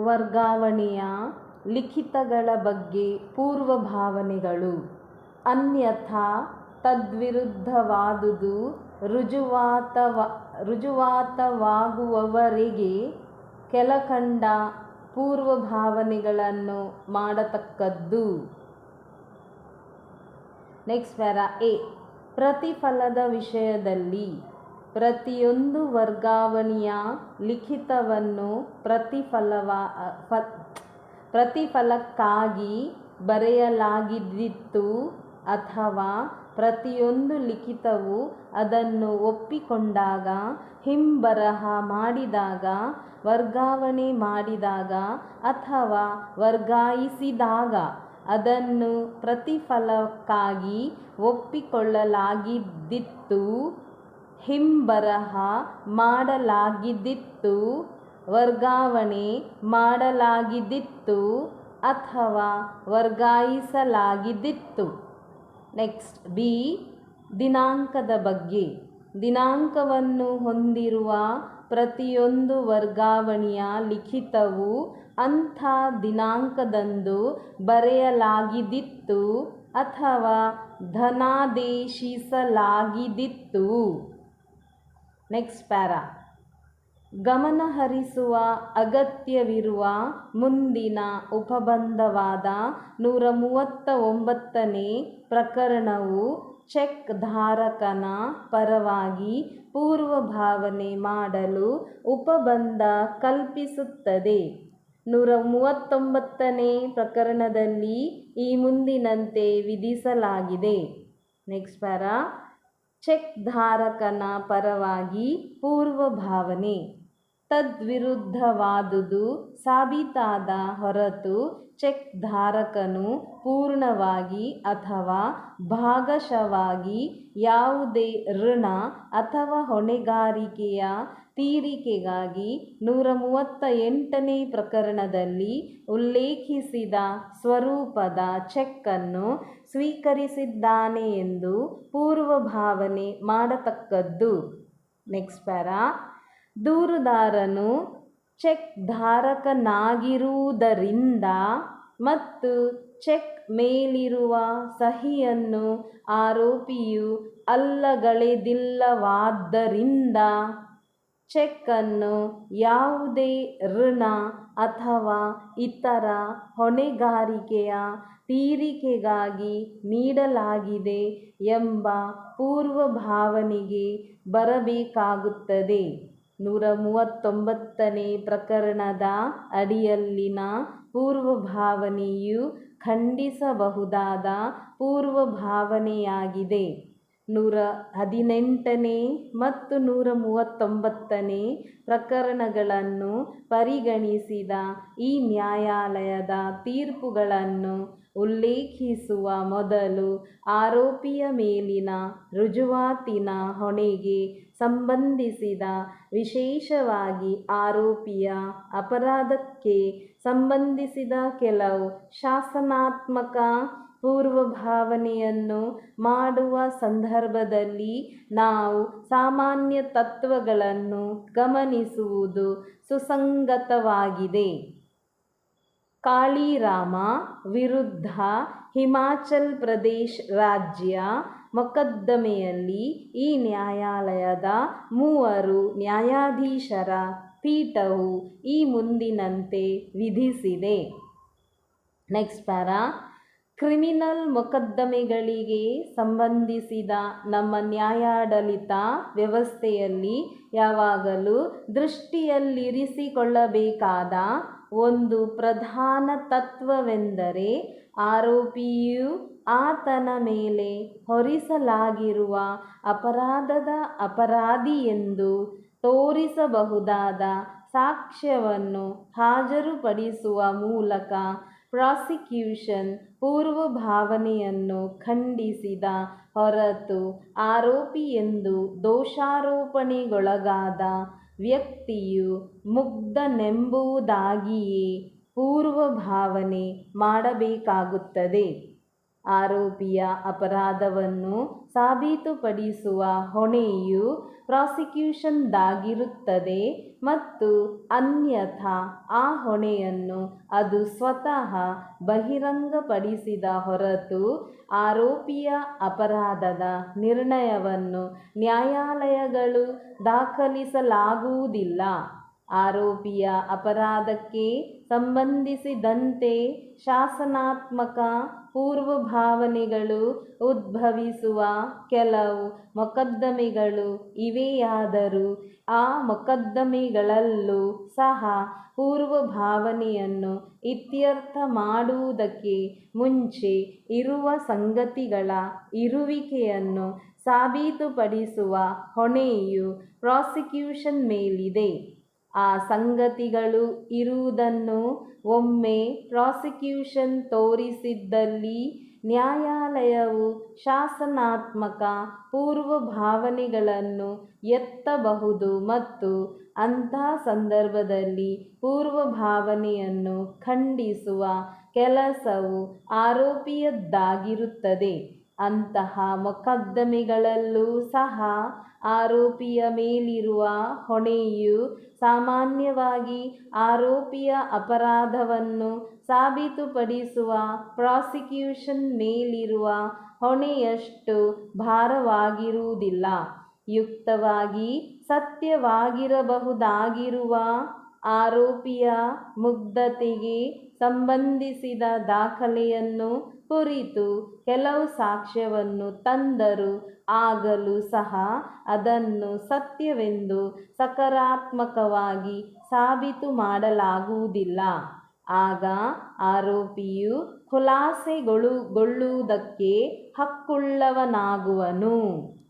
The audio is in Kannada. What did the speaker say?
ವರ್ಗಾವಣೆಯ ಲಿಖಿತಗಳ ಬಗ್ಗೆ ಪೂರ್ವಭಾವನೆಗಳು. ಅನ್ಯಥಾ ತದ್ವಿರುದ್ಧವಾದುದು ರುಜುವಾತವಾಗುವವರೆಗೆ ಕೆಳಕಂಡ ಪೂರ್ವಭಾವನೆಗಳನ್ನು ಮಾಡತಕ್ಕದ್ದು. Next para A. ಪ್ರತಿಫಲದ ವಿಷಯದಲ್ಲಿ ಪ್ರತಿಯೊಂದು ವರ್ಗಾವಣೆಯ ಲಿಖಿತವನ್ನು ಪ್ರತಿಫಲಕ್ಕಾಗಿ ಬರೆಯಲಾಗಿದ್ದಿತು ಅಥವಾ ಪ್ರತಿಯೊಂದು ಲಿಖಿತವು ಅದನ್ನು ಒಪ್ಪಿಕೊಂಡಾಗ, ಹಿಂಬರಹ ಮಾಡಿದಾಗ, ವರ್ಗಾವಣೆ ಮಾಡಿದಾಗ ಅಥವಾ ವರ್ಗಾಯಿಸಿದಾಗ ಅದನ್ನು ಪ್ರತಿಫಲಕ್ಕಾಗಿ ಒಪ್ಪಿಕೊಳ್ಳಲಾಗಿದ್ದಿತು, ಹಿಂಬರಹ ಮಾಡಲಾಗಿದ್ದಿತು, ವರ್ಗಾವಣೆ ಮಾಡಲಾಗಿದ್ದಿತು ಅಥವಾ ವರ್ಗಾಯಿಸಲಾಗಿದ್ದಿತು. Next B. ದಿನಾಂಕದ ಬಗ್ಗೆ. ದಿನಾಂಕವನ್ನು ಹೊಂದಿರುವ ಪ್ರತಿಯೊಂದು ವರ್ಗಾವಣೆಯ ಲಿಖಿತವು ಅಂಥ ದಿನಾಂಕದಂದು ಬರೆಯಲಾಗಿದ್ದಿತು ಅಥವಾ ಧನಾದೇಶಿಸಲಾಗಿದ್ದಿತು. Next para. ಗಮನಹರಿಸುವ ಅಗತ್ಯವಿರುವ ಮುಂದಿನ ಉಪಬಂಧವಾದ 139ನೇ ಪ್ರಕರಣವು ಚೆಕ್ ಧಾರಕನ ಪರವಾಗಿ ಪೂರ್ವಭಾವನೆ ಮಾಡಲು ಉಪಬಂಧ ಕಲ್ಪಿಸುತ್ತದೆ. 139ನೇ ಪ್ರಕರಣದಲ್ಲಿ ಈ ಮುಂದಿನಂತೆ ವಿಧಿಸಲಾಗಿದೆ. Next para. ಚೆಕ್ ಧಾರಕನ ಪರವಾಗಿ ಪೂರ್ವಭಾವನೆ. ತದ್ವಿರುದ್ಧವಾದುದು ಸಾಬೀತಾದ ಹೊರತು ಚೆಕ್ ಧಾರಕನು ಪೂರ್ಣವಾಗಿ ಅಥವಾ ಭಾಗಶಃವಾಗಿ ಯಾವುದೇ ಋಣ ಅಥವಾ ಹೊಣೆಗಾರಿಕೆಯ ತೀರಿಕೆಗಾಗಿ 138ನೇ ಪ್ರಕರಣದಲ್ಲಿ ಉಲ್ಲೇಖಿಸಿದ ಸ್ವರೂಪದ ಚೆಕ್ ಅನ್ನು ಸ್ವೀಕರಿಸಿದ್ದಾನೆ ಎಂದು ಪೂರ್ವಭಾವನೆ ಮಾಡತಕ್ಕದ್ದು. Next para. ದೂರುದಾರನು ಚೆಕ್ ಧಾರಕನಾಗಿರುವುದರಿಂದ ಮತ್ತು ಚೆಕ್ ಮೇಲಿರುವ ಸಹಿಯನ್ನು ಆರೋಪಿಯು ಅಲ್ಲಗಳೆದಿಲ್ಲವಾದ್ದರಿಂದ ಚೆಕ್ ಅನ್ನು ಯಾವುದೇ ಋಣ ಅಥವಾ ಇತರ ಹೊಣೆಗಾರಿಕೆಯ ತೀರಿಕೆಗಾಗಿ ನೀಡಲಾಗಿದೆ ಎಂಬ ಪೂರ್ವಭಾವನೆಗೆ ಬರಬೇಕಾಗುತ್ತದೆ. 139ನೇ ಪ್ರಕರಣದ ಅಡಿಯಲ್ಲಿನ ಪೂರ್ವಭಾವನೆಯು ಖಂಡಿಸಬಹುದಾದ ಪೂರ್ವಭಾವನೆಯಾಗಿದೆ. 118ನೇ ಮತ್ತು 139ನೇ ಪ್ರಕರಣಗಳನ್ನು ಪರಿಗಣಿಸಿದ ಈ ನ್ಯಾಯಾಲಯದ ತೀರ್ಪುಗಳನ್ನು ಉಲ್ಲೇಖಿಸುವ ಮೊದಲು ಆರೋಪಿಯ ಮೇಲಿನ ರುಜುವಾತಿನ ಹೊಣೆಗೆ ಸಂಬಂಧಿಸಿದ, ವಿಶೇಷವಾಗಿ ಆರೋಪಿಯ ಅಪರಾಧಕ್ಕೆ ಸಂಬಂಧಿಸಿದ ಕೆಲವು ಶಾಸನಾತ್ಮಕ ಪೂರ್ವಭಾವನೆಯನ್ನು ಮಾಡುವ ಸಂದರ್ಭದಲ್ಲಿ ನಾವು ಸಾಮಾನ್ಯ ತತ್ವಗಳನ್ನು ಗಮನಿಸುವುದು ಸುಸಂಗತವಾಗಿದೆ. ಕಾಳಿರಾಮ ವಿರುದ್ಧ ಹಿಮಾಚಲ್ ಪ್ರದೇಶ್ ರಾಜ್ಯ ಮೊಕದ್ದಮೆಯಲ್ಲಿ ಈ ನ್ಯಾಯಾಲಯದ 3 ನ್ಯಾಯಾಧೀಶರ ಪೀಠವು ಈ ಮುಂದಿನಂತೆ ವಿಧಿಸಿದೆ. Next para. ಕ್ರಿಮಿನಲ್ ಮೊಕದ್ದಮೆಗಳಿಗೆ ಸಂಬಂಧಿಸಿದ ನಮ್ಮ ನ್ಯಾಯಾಡಳಿತ ವ್ಯವಸ್ಥೆಯಲ್ಲಿ ಯಾವಾಗಲೂ ದೃಷ್ಟಿಯಲ್ಲಿರಿಸಿಕೊಳ್ಳಬೇಕಾದ ಒಂದು ಪ್ರಧಾನ ತತ್ವವೆಂದರೆ ಆರೋಪಿಯು ಆತನ ಮೇಲೆ ಹೊರಿಸಲಾಗಿರುವ ಅಪರಾಧದ ಅಪರಾಧಿ ಎಂದು ತೋರಿಸಬಹುದಾದ ಸಾಕ್ಷ್ಯವನ್ನು ಹಾಜರುಪಡಿಸುವ ಮೂಲಕ ಪ್ರಾಸಿಕ್ಯೂಷನ್ ಪೂರ್ವಭಾವನೆಯನ್ನು ಖಂಡಿಸಿದ ಹೊರತು ಆರೋಪಿ ಎಂದು ದೋಷಾರೋಪಣೆಗೊಳಗಾದ ವ್ಯಕ್ತಿಯು ಮುಗ್ಧನೆಂಬುದಾಗಿಯೇ ಪೂರ್ವಭಾವನೆ ಮಾಡಬೇಕಾಗುತ್ತದೆ. ಆರೋಪಿಯ ಅಪರಾಧವನ್ನು ಸಾಬೀತುಪಡಿಸುವ ಹೊಣೆಯು ಪ್ರಾಸಿಕ್ಯೂಷನ್ದಾಗಿರುತ್ತದೆ ಮತ್ತು ಅನ್ಯಥಾ ಆ ಹೊಣೆಯನ್ನು ಅದು ಸ್ವತಃ ಬಹಿರಂಗಪಡಿಸಿದ ಹೊರತು ಆರೋಪಿಯ ಅಪರಾಧದ ನಿರ್ಣಯವನ್ನು ನ್ಯಾಯಾಲಯಗಳು ದಾಖಲಿಸಲಾಗುವುದಿಲ್ಲ. ಆರೋಪಿಯ ಅಪರಾಧಕ್ಕೆ ಸಂಬಂಧಿಸಿದಂತೆ ಶಾಸನಾತ್ಮಕ ಪೂರ್ವಭಾವನೆಗಳು ಉದ್ಭವಿಸುವ ಕೆಲವು ಮೊಕದ್ದಮೆಗಳು ಇವೆಯಾದರೂ ಆ ಮೊಕದ್ದಮೆಗಳಲ್ಲೂ ಸಹ ಪೂರ್ವಭಾವನೆಯನ್ನು ಇತ್ಯರ್ಥ ಮಾಡುವುದಕ್ಕೆ ಮುಂಚೆ ಇರುವ ಸಂಗತಿಗಳ ಇರುವಿಕೆಯನ್ನು ಸಾಬೀತುಪಡಿಸುವ ಹೊಣೆಯು ಪ್ರಾಸಿಕ್ಯೂಷನ್ ಮೇಲಿದೆ. ಆ ಸಂಗತಿಗಳು ಇರುವುದನ್ನು ಒಮ್ಮೆ ಪ್ರಾಸಿಕ್ಯೂಷನ್ ತೋರಿಸಿದ್ದಲ್ಲಿ ನ್ಯಾಯಾಲಯವು ಶಾಸನಾತ್ಮಕ ಪೂರ್ವಭಾವನೆಗಳನ್ನು ಎತ್ತಬಹುದು ಮತ್ತು ಅಂಥ ಸಂದರ್ಭದಲ್ಲಿ ಪೂರ್ವಭಾವನೆಯನ್ನು ಖಂಡಿಸುವ ಕೆಲಸವು ಆರೋಪಿಯದ್ದಾಗಿರುತ್ತದೆ. ಅಂತಹ ಮೊಕದ್ದಮೆಗಳಲ್ಲೂ ಸಹ ಆರೋಪಿಯ ಮೇಲಿರುವ ಹೊಣೆಯು ಸಾಮಾನ್ಯವಾಗಿ ಆರೋಪಿಯ ಅಪರಾಧವನ್ನು ಸಾಬೀತುಪಡಿಸುವ ಪ್ರಾಸಿಕ್ಯೂಷನ್ ಮೇಲಿರುವ ಹೊಣೆಯಷ್ಟು ಭಾರವಾಗಿರುವುದಿಲ್ಲ. ಯುಕ್ತವಾಗಿ ಸತ್ಯವಾಗಿರಬಹುದಾಗಿರುವ ಆರೋಪಿಯ ಮುಗ್ಧತೆಗೆ ಸಂಬಂಧಿಸಿದ ದಾಖಲೆಯನ್ನು ಕುರಿತು ಕೆಲವು ಸಾಕ್ಷ್ಯವನ್ನು ತಂದರೂ ಆಗಲೂ ಸಹ ಅದನ್ನು ಸತ್ಯವೆಂದು ಸಕಾರಾತ್ಮಕವಾಗಿ ಸಾಬೀತು ಮಾಡಲಾಗುವುದಿಲ್ಲ. ಆಗ ಆರೋಪಿಯು ಖುಲಾಸೆಗೊಳ್ಳುವುದಕ್ಕೆ ಹಕ್ಕುಳ್ಳವನಾಗುವನು.